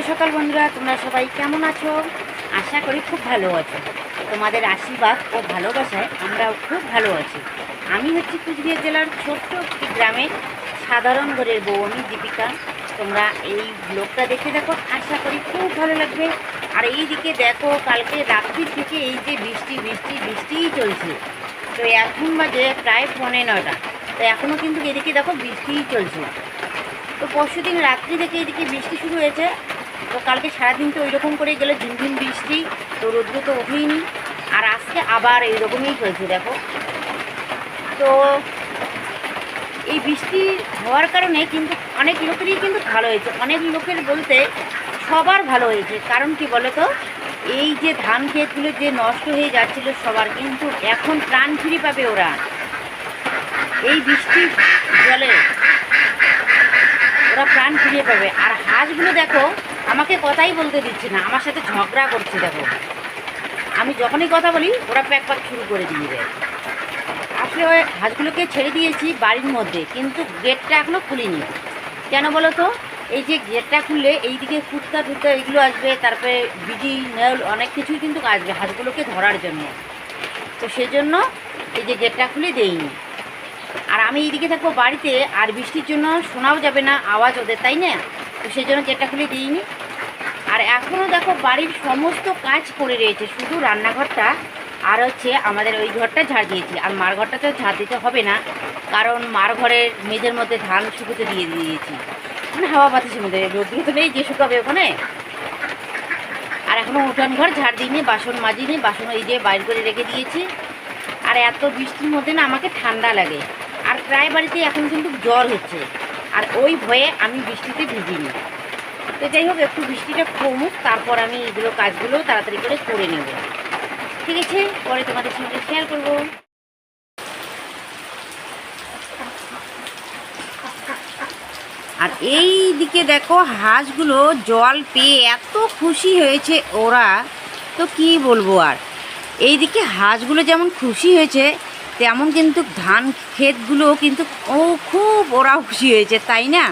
সকাল বন্ধুরা, তোমরা সবাই কেমন আছো? আশা করি খুব ভালো আছো। তোমাদের আশীর্বাদ ও ভালোবাসায় আমরাও খুব ভালো আছি। আমি হচ্ছি কুচবিহার জেলার ছোট্ট একটি গ্রামের সাধারণ ঘরের বউ, আমি দীপিকা। তোমরা এই ব্লগটা দেখে দেখো, আশা করি খুব ভালো লাগবে। আর এই দিকে দেখো, কালকে রাত্রির থেকে এই যে বৃষ্টি বৃষ্টি বৃষ্টিই চলছে। তো এখন বাজে প্রায় 9:45। তো এখনও কিন্তু এদিকে দেখো বৃষ্টিই চলছে। তো পরশু দিন রাত্রি থেকে এদিকে বৃষ্টি শুরু হয়েছে। তো কালকে সারাদিন তো ওই রকম করেই গেলো, ঝিমঝিম বৃষ্টি, তো রোদ্র তো ওঠেইনি। আর আজকে আবার এইরকমই চলছে দেখো। তো এই বৃষ্টি হওয়ার কারণে কিন্তু অনেক লোকেরই কিন্তু ভালো হয়েছে, অনেক লোকের বলতে সবার ভালো হয়েছে। কারণ কি বলো তো, এই যে ধান ক্ষেতগুলো যে নষ্ট হয়ে যাচ্ছিল সবার, কিন্তু এখন প্রাণ ফিরে পাবে ওরা এই বৃষ্টির জলে, ওরা প্রাণ ফিরে পাবে। আর হাঁসগুলো দেখো, আমাকে কথাই বলতে দিচ্ছে না, আমার সাথে ঝগড়া করছে দেখো। আমি যখনই কথা বলি ওরা প্যাক প্যাক শুরু করে দিয়ে দেয়। আসলে ওই হাঁসগুলোকে ছেড়ে দিয়েছি বাড়ির মধ্যে, কিন্তু গেটটা এখনও খুলিনি। কেন বলো তো, এই যে গেটটা খুললে এইদিকে কুত্তা টুত্তা এগুলো আসবে, তারপরে বিজি নেউল অনেক কিছুই কিন্তু আসবে হাঁসগুলোকে ধরার জন্য। তো সেজন্য এই যে গেটটা খুলে দেইনি। আর আমি এইদিকে থাকবো বাড়িতে, আর বৃষ্টির জন্য শোনাও যাবে না আওয়াজ ওদের, তাই না? তো সেই জন্য গেটটা খুলে দিইনি। আর এখনও দেখো বাড়ির সমস্ত কাজ করে রয়েছে, শুধু রান্নাঘরটা আর হচ্ছে আমাদের ওই ঘরটা ঝাড় দিয়েছি। আর মার ঘরটা তো ঝাড় দিতে হবে না, কারণ মার ঘরের মেঝের মধ্যে ধান শুকোতে দিয়ে দিয়েছি, মানে হাওয়া বাতাসের মধ্যে, রোদ্রু তো নেই যে শুকাবে ওখানে। আর এখনও উঠান ঘর ঝাড় দিইনি, বাসন মাজিনি, বাসন এই যে বাইর করে রেখে দিয়েছি। আর এত বৃষ্টির মধ্যে না আমাকে ঠান্ডা লাগে। আর প্রায় বাড়িতে এখন কিন্তু জ্বর হচ্ছে, আর ওই ভয়ে আমি বৃষ্টিতে ভিজিনি। তো যাই হোক, একটু বৃষ্টিটা কমুক, তারপর আমি এগুলো কাজগুলো তাড়াতাড়ি করে নেব। ঠিক আছে, পরে তোমাদের সঙ্গে শেয়ার করবো। আর এই দিকে দেখো হাঁসগুলো জল পেয়ে এত খুশি হয়েছে ওরা, তো কি বলবো আর। এইদিকে হাঁসগুলো যেমন খুশি হয়েছে, তেমন কিন্তু ধান ক্ষেতগুলো কিন্তু খুব ওরাও খুশি হয়েছে, তাই না?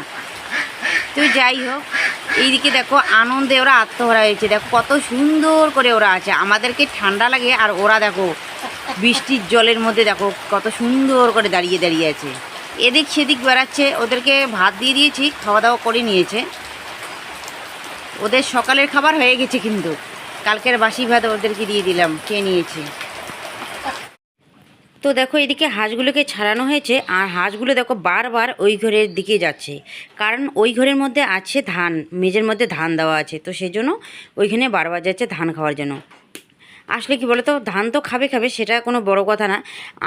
তো যাই হোক, এইদিকে দেখো আনন্দে ওরা আত্মহারা হয়েছে। দেখো কত সুন্দর করে ওরা আছে, আমাদেরকে ঠান্ডা লাগে আর ওরা দেখো বৃষ্টির জলের মধ্যে দেখো কত সুন্দর করে দাঁড়িয়ে দাঁড়িয়ে আছে, এদিক সেদিক বেড়াচ্ছে। ওদেরকে ভাত দিয়ে দিয়েছি, খাওয়া দাওয়া করে নিয়েছে। ওদের সকালের খাবার হয়ে গেছে, কিন্তু কালকের বাসি ভাত ওদেরকে দিয়ে দিলাম, খেয়ে নিয়েছে। তো দেখো এদিকে হাঁসগুলোকে ছাড়ানো হয়েছে, আর হাঁসগুলো দেখো বারবার ওই ঘরের দিকে যাচ্ছে, কারণ ওই ঘরের মধ্যে আছে ধান, মেঝের মধ্যে ধান দেওয়া আছে, তো সেই জন্য ওইখানে বারবার যাচ্ছে ধান খাওয়ার জন্য। আসলে কি বলো তো, ধান তো খাবে খাবে, সেটা কোনো বড় কথা না।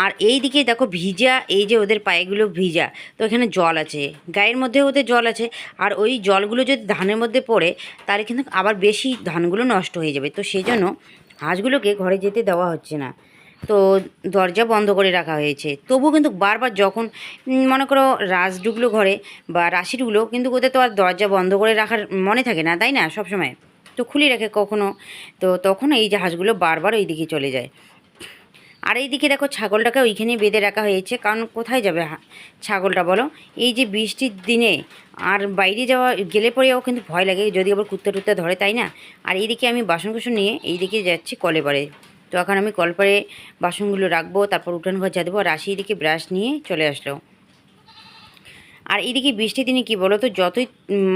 আর এই দিকে দেখো ভিজা, এই যে ওদের পায়েগুলো ভিজা, তো এখানে জল আছে, গায়ের মধ্যে ওদের জল আছে। আর ওই জলগুলো যদি ধানের মধ্যে পড়ে, তাহলে কিন্তু আবার বেশি ধানগুলো নষ্ট হয়ে যাবে। তো সেই জন্য হাঁসগুলোকে ঘরে যেতে দেওয়া হচ্ছে না, তো দরজা বন্ধ করে রাখা হয়েছে। তবুও কিন্তু বারবার যখন মনে করো রাস ঢুকলো ঘরে বা রাশি ঢুকলো, কিন্তু ওদের তো আর দরজা বন্ধ করে রাখার মনে থাকে না, তাই না? সব সময় তো খুলে রাখে কখনো, তো তখন এই যে হাঁসগুলো বারবার ওই দিকে চলে যায়। আর এই দিকে দেখো ছাগলটাকে ওইখানে বেঁধে রাখা হয়েছে, কারণ কোথায় যাবে ছাগলটা বলো এই যে বৃষ্টির দিনে? আর বাইরে যাওয়া গেলে পরেও কিন্তু ভয় লাগে, যদি আবার কুত্তে টুত্তে ধরে, তাই না? আর এইদিকে আমি বাসন কুসন নিয়ে এইদিকে যাচ্ছি কলে পারে। তো এখন আমি কলপারে বাসনগুলো রাখবো, তারপর উঠান ঘর যা দেবো। আর রাশি এদিকে ব্রাশ নিয়ে চলে আসলো। আর এইদিকে বৃষ্টির দিনে কী বলো তো, যতই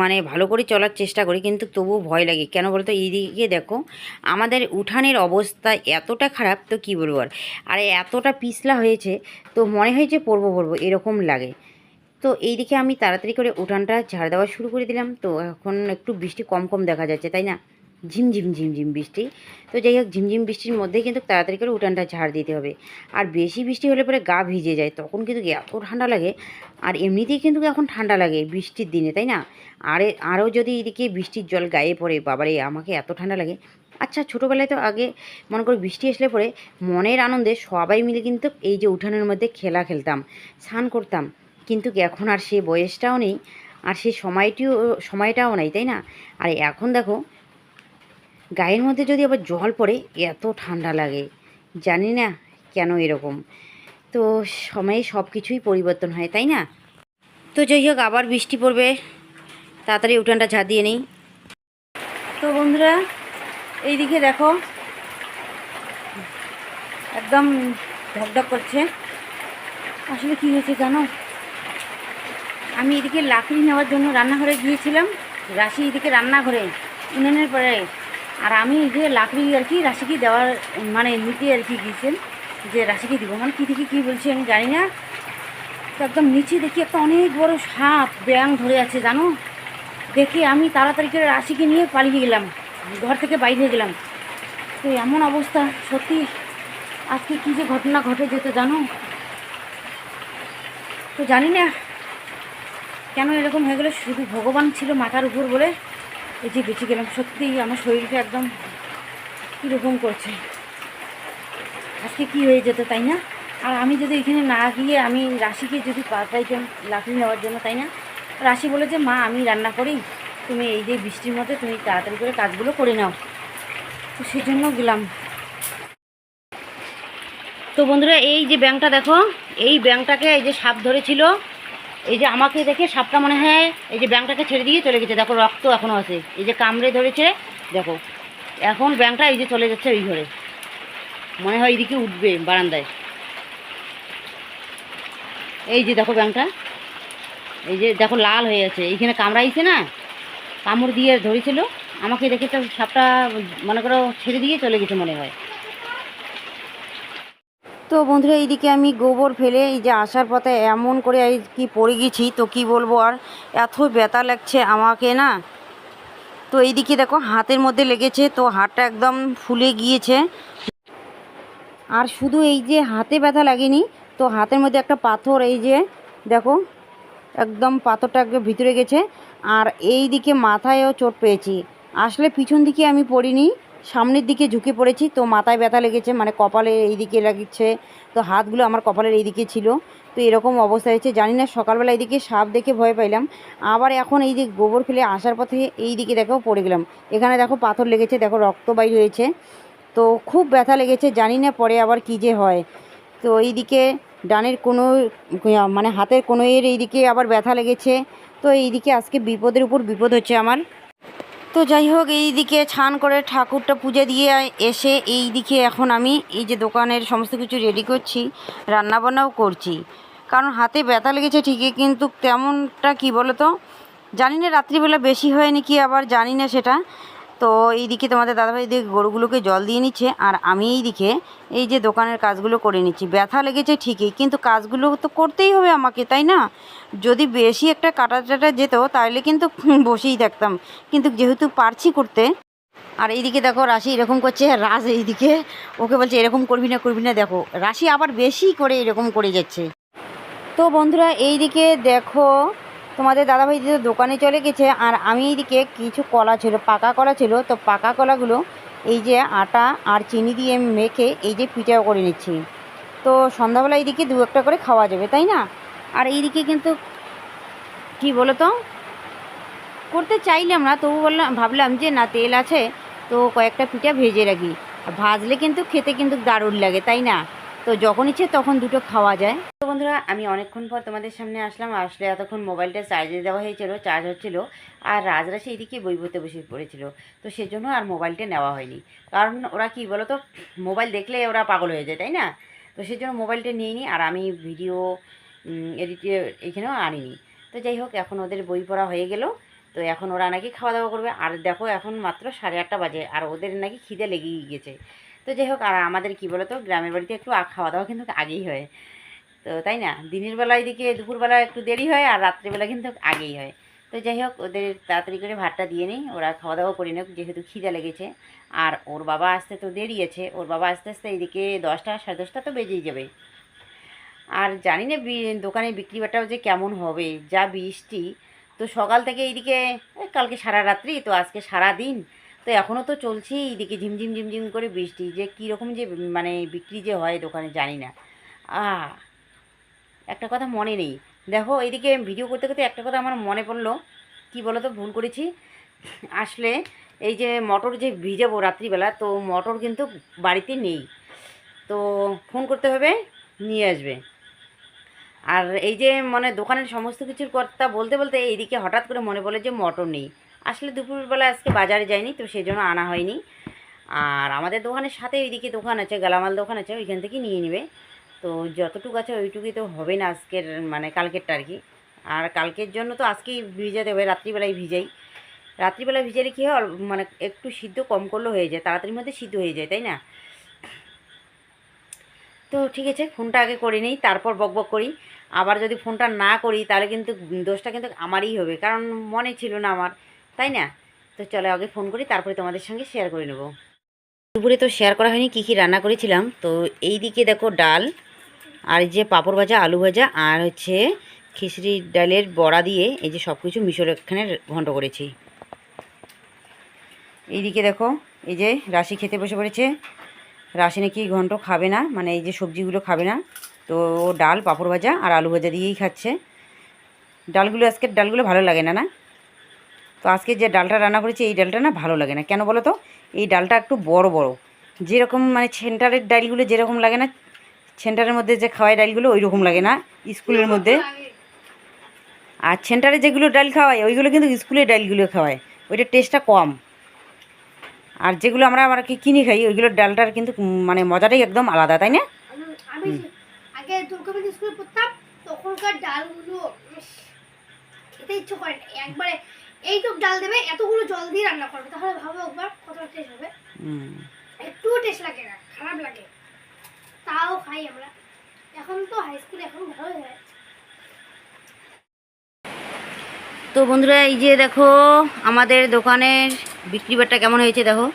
মানে ভালো করে চলার চেষ্টা করি, কিন্তু তবুও ভয় লাগে। কেন বলো তো, এইদিকে দেখো আমাদের উঠানের অবস্থা এতটা খারাপ, তো কী বলবো আর। আর এতটা পিছলা হয়েছে, তো মনে হয় যে পড়বো এরকম লাগে। তো এইদিকে আমি তাড়াতাড়ি করে উঠানটা ঝাড় দেওয়া শুরু করে দিলাম। তো এখন একটু বৃষ্টি কম কম দেখা যাচ্ছে, তাই না? ঝিমঝিম ঝিমঝিম বৃষ্টি। তো যাই হোক, ঝিমঝিম বৃষ্টির মধ্যেই কিন্তু তাড়াতাড়ি করে উঠানটা ঝাড় দিতে হবে। আর বেশি বৃষ্টি হলে পরে গা ভিজে যায়, তখন কিন্তু এত ঠান্ডা লাগে। আর এমনিতেই কিন্তু এখন ঠান্ডা লাগে বৃষ্টির দিনে, তাই না? আরও যদি এদিকে বৃষ্টির জল গায়ে পড়ে, বাবারে আমাকে এত ঠান্ডা লাগে। আচ্ছা, ছোটোবেলায় তো আগে মনে করি বৃষ্টি আসলে পরে মনের আনন্দে সবাই মিলে কিন্তু এই যে উঠানের মধ্যে খেলতাম, স্নান করতাম। কিন্তু এখন আর সে বয়সটাও নেই, আর সে সময়টাও নেই, তাই না? আর এখন দেখো গায়ের মধ্যে যদি আবার জল পড়ে, এত ঠান্ডা লাগে, জানি না কেন এরকম। তো সময়ে সব কিছুই পরিবর্তন হয়, তাই না? তো যাই হোক, আবার বৃষ্টি পড়বে, তাড়াতাড়ি উঠানটা ঝাড় দিয়ে নেই। তো বন্ধুরা এইদিকে দেখো একদম ঢকঢক করছে। আসলে কী হয়েছে জানো, আমি এদিকে লাকড়ি নেওয়ার জন্য রান্নাঘরে গিয়েছিলাম, রাশি এদিকে রান্নাঘরে উনুনের পরে, আর আমি এই যে লাকড়ি আর কি রাশিকে দেওয়ার মানে নিতে আর কি গিয়েছেন, যে রাশিকে দিব মানে কী থেকে কী বলছি আমি জানি না। তো একদম নিচে দেখি একটা অনেক বড় সাপ ব্যাঙ ধরে আছে জানো। দেখে আমি তাড়াতাড়ি করে রাশিকে নিয়ে পালিয়ে গেলাম, ঘর থেকে বাইরে গেলাম। তো এমন অবস্থা, সত্যি আজকে কী যে ঘটনা ঘটে যেত জানো। তো জানি না কেন এরকম হয়ে গেলো, শুধু ভগবান ছিল মাথার উপর বলে এই যে বেঁচে গেলাম। সত্যিই আমার শরীরটা একদম কীরকম করছে, আজকে কি হয়ে যেত তাই না। আর আমি যদি এখানে না গিয়ে আমি রাশিকে যদি পাঠাইতাম লাকড়ি নেওয়ার জন্য, তাই না। রাশি বলে যে মা আমি রান্না করি, তুমি এই যে বৃষ্টির মধ্যে তুমি তাড়াতাড়ি করে কাজগুলো করে নাও, তো সেই জন্য গেলাম। তো বন্ধুরা এই যে ব্যাঙটা দেখো, এই ব্যাঙটাকে এই যে সাপ ধরেছিল, এই যে আমাকে দেখে সাপটা মনে হয় এই যে ব্যাঙটাকে ছেড়ে দিয়ে চলে গেছে। দেখো রক্ত এখনও আছে, এই যে কামড়ে ধরেছে দেখো। এখন ব্যাঙটা এই যে চলে যাচ্ছে ওই ঘরে, মনে হয় এইদিকে উঠবে বারান্দায়। এই যে দেখো ব্যাঙটা, এই যে দেখো লাল হয়ে আছে, এইখানে কামড়াইছে না, কামড় দিয়ে ধরেছিল আমাকে দেখে, তো সাপটা মনে করো ছেড়ে দিয়ে চলে গেছে মনে হয়। তো বন্ধুরা এইদিকে আমি গোবর ফেলে এই যে আসার পথে এমন করে এই কি পড়ে গেছি, তো কি বলবো আর, এত ব্যথা লাগছে আমাকে না। তো এইদিকে দেখো হাতের মধ্যে লেগেছে, তো হাতটা একদম ফুলে গিয়েছে। আর শুধু এই যে হাতে ব্যথা লাগেনি, তো হাতের মধ্যে একটা পাথর এই যে দেখো একদম পাথরটা একদম ভিতরে গেছে। আর এই দিকে মাথায়ও চোট পেয়েছি। আসলে পিছন দিকে আমি পড়িনি, সামনের দিকে ঝুঁকে পড়েছি, তো মাথায় ব্যথা লেগেছে, মানে কপালে এই দিকে লাগছে। তো হাতগুলো আমার কপালের এই দিকে ছিল, তো এরকম অবস্থা হয়েছে। জানি না সকালবেলা এইদিকে সাপ দেখে ভয় পাইলাম, আবার এখন এই যে গোবর ফেলে আসার পথে এই দিকে দেখো পড়ে গেলাম। এখানে দেখো পাথর লেগেছে, দেখো রক্ত বাইর হয়েছে, তো খুব ব্যথা লেগেছে। জানি না পরে আবার কী যে হয়। তো এইদিকে ডানের কোনো মানে হাতের কোনোয়ের এইদিকে আবার ব্যথা লেগেছে। তো এইদিকে আজকে বিপদের উপর বিপদ হচ্ছে আমার। তো যাই হোক এইদিকে ছান করে ঠাকুরটা পুজো দিয়ে এসে এইদিকে এখন আমি এই যে দোকানের সমস্ত কিছু রেডি করছি, রান্নাবান্নাও করছি। কারণ হাতে ব্যথা লেগেছে ঠিকই, কিন্তু তেমনটা কি বলো তো, জানি না রাত্রিবেলা বেশি হয় নাকি আবার জানি না সেটা। তো এইদিকে তোমাদের দাদাভাই দিকে গরুগুলোকে জল দিয়ে নিচ্ছে, আর আমি এইদিকে এই যে দোকানের কাজগুলো করে নিচ্ছি। ব্যথা লেগেছে ঠিকই, কিন্তু কাজগুলো তো করতেই হবে আমাকে, তাই না। যদি বেশি একটা কাটা টাটা যেত তাহলে কিন্তু বসেই থাকতাম, কিন্তু যেহেতু পারছি করতে। আর এইদিকে দেখো রাশি এরকম করছে, রাজ এইদিকে ওকে বলছে এরকম করবি না করবি না, দেখো রাশি আবার বেশি করে এরকম করে যাচ্ছে। তো বন্ধুরা এইদিকে দেখো তোমাদের দাদাভাই দিদি দোকানে চলে গেছে, আর আমি এইদিকে কিছু কলা ছিল, পাকা কলা ছিল, তো পাকা কলাগুলো এই যে আটা আর চিনি দিয়ে মেখে এই যে পিঠাও করে নিচ্ছি। তো সন্ধ্যাবেলা এইদিকে দু একটা করে খাওয়া যাবে, তাই না। আর এইদিকে কিন্তু কি বলো তো, করতে চাইলাম না, তবু ভাবলাম যে না তেল আছে, তো কয়েকটা পিঠা ভেজে রাখি। ভাজলে কিন্তু খেতে কিন্তু দারুণ লাগে, তাই না। তো যখন ইচ্ছে তখন দুটো খাওয়া যায়। তো বন্ধুরা আমি অনেকক্ষণ পর তোমাদের সামনে আসলাম, আসলে এতক্ষণ মোবাইলটা চার্জে দেওয়া হয়েছিল, চার্জ হচ্ছিল, আর রাজরাশি এদিকে বই পড়তে বসে পড়েছিল, তো সেজন্য আর মোবাইলটা নেওয়া হয়নি। কারণ ওরা কি বলো তো, মোবাইল দেখলে ওরা পাগল হয়ে যায়, তাই না। তো সেজন্য মোবাইলটা নিয়ে নিই, আর আমি ভিডিও এডিটে এইখানেও আনিনি। তো যাই হোক এখন ওদের বই পড়া হয়ে গেল, তো এখন ওরা নাকি খাওয়া দাওয়া করবে। আর দেখো এখন মাত্র 8:30 বাজে, আর ওদের নাকি খিদে লেগেই গেছে। তো যাই হোক, আর আমাদের কি বলো তো, গ্রামের বাড়িতে একটু খাওয়া দাওয়া কিন্তু আগেই হয়, তো তাই না। দিনের বেলা এদিকে দুপুরবেলা একটু দেরি হয়, আর রাত্রিবেলা কিন্তু আগেই হয়। তো যাই হোক ওদের তাড়াতাড়ি করে ভাতটা দিয়ে নিই, ওরা খাওয়া দাওয়া করে নিক, যেহেতু খিদে লেগেছে। আর ওর বাবা আসতে তো দেরি আছে, ওর বাবা আস্তে আস্তে এইদিকে 10টা 10:30 তো বেজেই যাবে। আর জানি না দোকানে বিক্রি বাটাও যে কেমন হবে, যা বৃষ্টি। তো সকাল থেকে এইদিকে কালকে সারা রাত্রি, তো আজকে সারা দিন, তো এখনও তো চলছেই এইদিকে ঝিমঝিম ঝিমঝিম করে বৃষ্টি। যে কীরকম যে মানে বিক্রি যে হয় দোকানে জানি না। একটা কথা মনে নেই, দেখো এইদিকে ভিডিও করতে করতে একটা কথা আমার মনে পড়লো, কি বলো তো, ভুল করেছি। আসলে এই যে মটর যে ভিজাবো রাত্রিবেলা, তো মটর কিন্তু বাড়িতে নেই, তো ফোন করতে হবে, নিয়ে আসবে। আর এই যে মানে দোকানের সমস্ত কিছুর কথা বলতে বলতে এইদিকে হঠাৎ করে মনে পড়ে যে মটর নেই। আসলে দুপুরবেলা আজকে বাজারে যায়নি, তো সেই জন্য আনা হয়নি। আর আমাদের দোকানের সাথে ওইদিকে দোকান আছে, গালামাল দোকান আছে, ওইখান থেকে নিয়ে নেবে। তো যতটুকু আছে ওইটুকুই তো হবে না আজকের, মানে কালকেরটা আর কি। আর কালকের জন্য তো আজকেই ভিজাতে হবে, রাত্রিবেলায় ভিজাই। রাত্রিবেলা ভিজালে কী হয়, মানে একটু সিদ্ধ কম করলেও হয়ে যায়, তাড়াতাড়ির মধ্যে সিদ্ধ হয়ে যায়, তাই না? তো ঠিক আছে, ফোনটা আগে করে নিই, তারপর বকবক করি। আবার যদি ফোনটা না করি তাহলে কিন্তু দোষটা কিন্তু আমারই হবে, কারণ মনে ছিল না আমার, তাই না? তো চলো আগে ফোন করি, তারপরে তোমাদের সঙ্গে শেয়ার করে নেব। দুপুরে তো শেয়ার করা হয়নি কী কী রান্না করেছিলাম। তো এই দিকে দেখো ডাল, আর এই যে পাঁপড় ভাজা, আলু ভাজা, আর হচ্ছে খিচড়ি ডালের বড়া দিয়ে এই যে সব কিছু মিশর এখানে ঘন্ট করেছি। এইদিকে দেখো, এই যে রাশি খেতে বসে পড়েছে। রাশি নাকি ঘন্ট খাবে না, মানে এই যে সবজিগুলো খাবে না, তো ডাল, পাঁপড় ভাজা আর আলু ভাজা দিয়েই খাচ্ছে। ডালগুলো, আজকের ডালগুলো ভালো লাগে না, না? তো আজকে যে ডালটা রান্না করেছি এই ডালটা না ভালো লাগে না, কেন বলো তো? এই ডালটা একটু বড় বড়, যেরকম মানে সেন্টারের ডালগুলো যেরকম লাগে না, সেন্টারের মধ্যে যে খাওয়াই ডালগুলো ওই রকম লাগে না স্কুলের মধ্যে। আর সেন্টারে যেগুলো ডাল খাওয়ায় ওইগুলো কিন্তু স্কুলের ডালগুলো খাওয়ায়, ওইটার টেস্টটা কম। আর যেগুলো আমরা কি কিনে খাই ওইগুলোর ডালটার কিন্তু মানে মজাটাই একদম আলাদা, তাই না? আমি আগে দুর্গাপুর স্কুলে পড়তাম, তখনকার ডালগুলো খেতে ইচ্ছে করে না। একবারে এইটুক ডাল দেবে, এতগুলো জল দিয়ে রান্না করবে, তাহলে ভাবো একবার কত টেস্ট হবে। একটু টেস্ট লাগে না, খারাপ লাগে, তাও খাই আমরা। এখন তো হাই স্কুল, এখন ভালো হয়। তো বন্ধুরা, এই যে দেখো আমাদের দোকানের বিক্রি বাট্টা কেমন হয়েছে দেখো,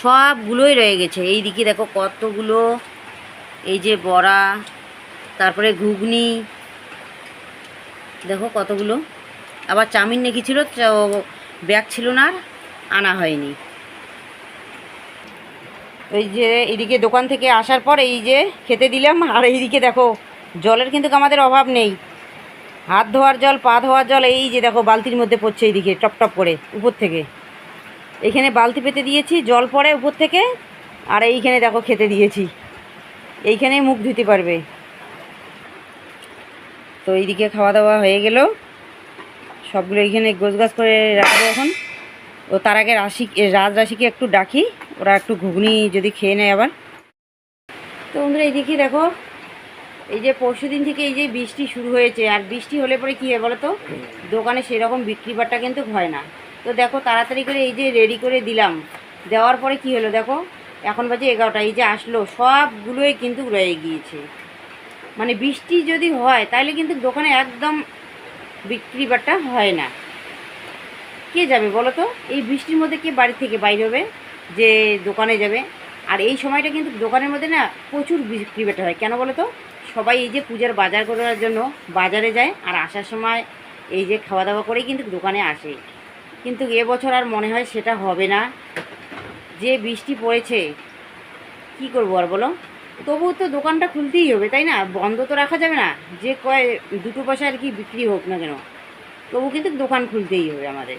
সবগুলোই রয়ে গেছে। এই দিকে দেখো কতগুলো, এই যে বড়া, তারপরে ঘুগনি, দেখো কতগুলো। আবার চাউমিন রেখেছিল, ব্যাগ ছিল না, আর আনা হয়নি। এই যে এইদিকে দোকান থেকে আসার পর এই যে খেতে দিলাম। আর এইদিকে দেখো জলের কিন্তু আমাদের অভাব নেই, হাত ধোয়ার জল, পা ধোয়ার জল এই যে দেখো বালতির মধ্যে পড়ছে, এইদিকে টপ টপ করে উপর থেকে। এইখানে বালতি পেতে দিয়েছি, জল পড়ে উপর থেকে। আর এইখানে দেখো খেতে দিয়েছি, এইখানে মুখ ধুতে পারবে। তো এইদিকে খাওয়া দাওয়া হয়ে গেল, সবগুলো এইখানে গোছগাছ করে রাখবো এখন। ও তার আগে রাজরাশিকে একটু ডাকি, ওরা একটু ঘুগনি যদি খেয়ে নেয় আবার। তো বন্ধুরা এইদিকে দেখো, এই যে পরশু দিন থেকে এই যে বৃষ্টি শুরু হয়েছে, আর বৃষ্টি হলে পরে কী হয় বলো তো, দোকানে সেরকম বিক্রি বাট্টা কিন্তু হয় না। তো দেখো তাড়াতাড়ি করে এই যে রেডি করে দিলাম, দেওয়ার পরে কি হলো দেখো, এখন বাজে 11টা, এই যে আসলো সবগুলোই কিন্তু রয়ে গিয়েছে। মানে বৃষ্টি যদি হয় তাহলে কিন্তু দোকানে একদম বিক্রি বাট্টা হয় না। কে যাবে বলো তো, এই বৃষ্টির মধ্যে কে বাড়ি থেকে বাইরে হবে যে দোকানে যাবে? আর এই সময়টা কিন্তু দোকানের মধ্যে না প্রচুর বিক্রি বাট্টা হয়, কেন বলো তো? সবাই এই যে পূজার বাজার করার জন্য বাজারে যায়, আর আসার সময় এই যে খাওয়া দাওয়া করেই কিন্তু দোকানে আসে। কিন্তু এবছর আর মনে হয় সেটা হবে না, যে বৃষ্টি পড়েছে কি করবো আর বলো। তবুও তো দোকানটা খুলতেই হবে, তাই না? বন্ধ তো রাখা যাবে না, যে কয় দুটো পয়সা আর কি বিক্রি হোক না কেন, তবু কিন্তু দোকান খুলতেই হবে আমাদের।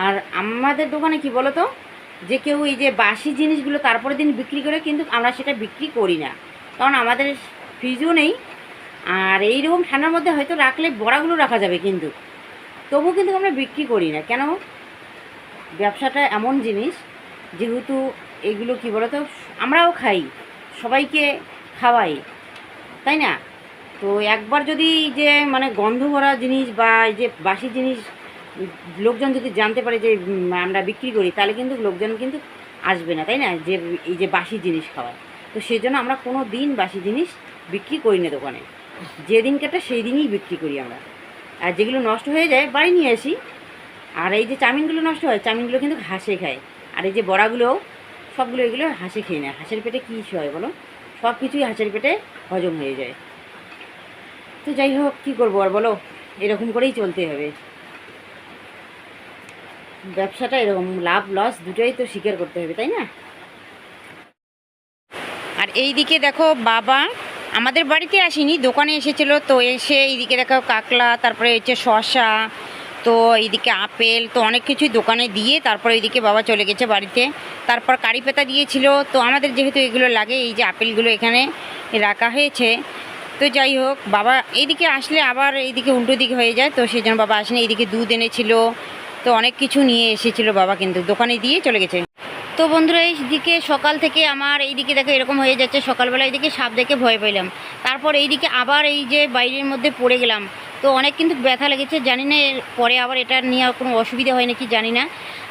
আর আমাদের দোকানে কি বলো তো, যে কেউ এই যে বাসি জিনিসগুলো তারপরের দিন বিক্রি করে, কিন্তু আমরা সেটা বিক্রি করি না, কারণ আমাদের ফ্রিজও নেই। আর এইরকম ঠান্ডার মধ্যে হয়তো রাখলে বড়াগুলো রাখা যাবে, কিন্তু তবু কিন্তু আমরা বিক্রি করি না। কেন? ব্যবসাটা এমন জিনিস, যেহেতু এগুলো কি বলো তো, আমরাও খাই, সবাইকে খাওয়াই, তাই না? তো একবার যদি যে মানে গন্ধ ভরা জিনিস বা এই যে বাসি জিনিস লোকজন যদি জানতে পারে যে আমরা বিক্রি করি, তাহলে কিন্তু লোকজন কিন্তু আসবে না, তাই না? যে এই যে বাসি জিনিস খাওয়ায়। তো সেই জন্য আমরা কোনো দিন বাসি জিনিস বিক্রি করি না দোকানে, যেদিন কাটা সেই দিনই বিক্রি করি আমরা। আর যেগুলো নষ্ট হয়ে যায় বাড়ি নিয়ে আসি। আর এই যে চাউমিনগুলো নষ্ট হয়, চাউমিনগুলো কিন্তু হাঁসে খায়। আর এই যে বড়াগুলোও সবগুলো এগুলো হাঁসে খেয়ে নেয়। হাঁসের পেটে কী হয় বলো, সব কিছুই হাঁসের পেটে হজম হয়ে যায়। তো যাই হোক, কী করবো আর বলো, এরকম করেই চলতে হবে। ব্যবসাটা এরকম, লাভ লস দুটোই তো স্বীকার করতে হবে, তাই না? আর এই দিকে দেখো বাবা আমাদের বাড়িতে আসেনি, দোকানে এসেছিলো। তো এসে এইদিকে দেখো কাকলা, তারপরে হচ্ছে শসা, তো এইদিকে আপেল, তো অনেক কিছুই দোকানে দিয়ে তারপরে এইদিকে বাবা চলে গেছে বাড়িতে। তারপর কারি পাতা দিয়েছিল, তো আমাদের যেহেতু এগুলো লাগে, এই যে আপেলগুলো এখানে রাখা হয়েছে। তো যাই হোক, বাবা এইদিকে আসলে আবার এইদিকে উল্টো দিকে হয়ে যায়, তো সেই জন্য বাবা আসেনি। এইদিকে দুধ এনেছিল, তো তো অনেক কিছু নিয়ে এসেছিলো বাবা, কিন্তু দোকানে দিয়ে চলে গেছে। তো বন্ধুরা এইদিকে সকাল থেকে আমার এইদিকে দেখো এরকম হয়ে যাচ্ছে, সকালবেলা এইদিকে সাপ দেখে ভয় পেলাম, তারপর এইদিকে আবার এই যে বাইরের মধ্যে পড়ে গেলাম, তো অনেক কিন্তু ব্যথা লেগেছে, জানি না এর পরে আবার এটা নিয়ে কোনো অসুবিধা হয় নাকি জানি না।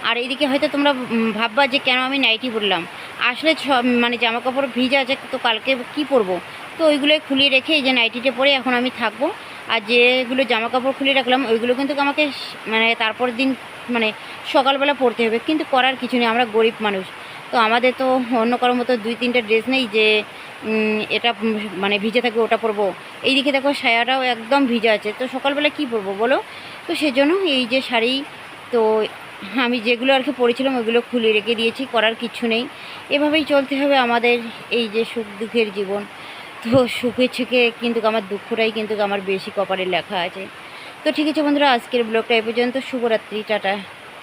আর এইদিকে হয়তো তোমরা ভাববা যে কেন আমি নাইটি পরলাম, আসলে মানে জামা কাপড় ভিজা আছে, তো কালকে কি পরবো, তো ওইগুলোই খুলিয়ে রেখে এই যে নাইটিটা পরে এখন আমি থাকবো। আর যেগুলো জামা কাপড় খুলে রাখলাম ওইগুলো কিন্তু আমাকে মানে তারপর দিন মানে সকালবেলা পরতে হবে, কিন্তু করার কিছু নেই, আমরা গরিব মানুষ, তো আমাদের তো অন্য কারোর মতো 2-3টে ড্রেস নেই যে এটা মানে ভিজে থাকবে ওটা পরবো। এইদিকে দেখো সায়াটাও একদম ভিজা আছে, তো সকালবেলা কি পরবো বলো, তো সেজন্য এই যে শাড়ি, তো আমি যেগুলো আর কি পরেছিলাম ওইগুলো খুলে রেখে দিয়েছি, করার কিছু নেই, এভাবেই চলতে হবে আমাদের এই যে সুখ দুঃখের জীবন। তো সুখের থেকে কিন্তু আমার দুঃখটাই কিন্তু আমার বেশি কপালে লেখা আছে। তো ঠিক আছে বন্ধুরা, আজকের ব্লগটা এ পর্যন্ত, শুভরাত্রি, টাটা।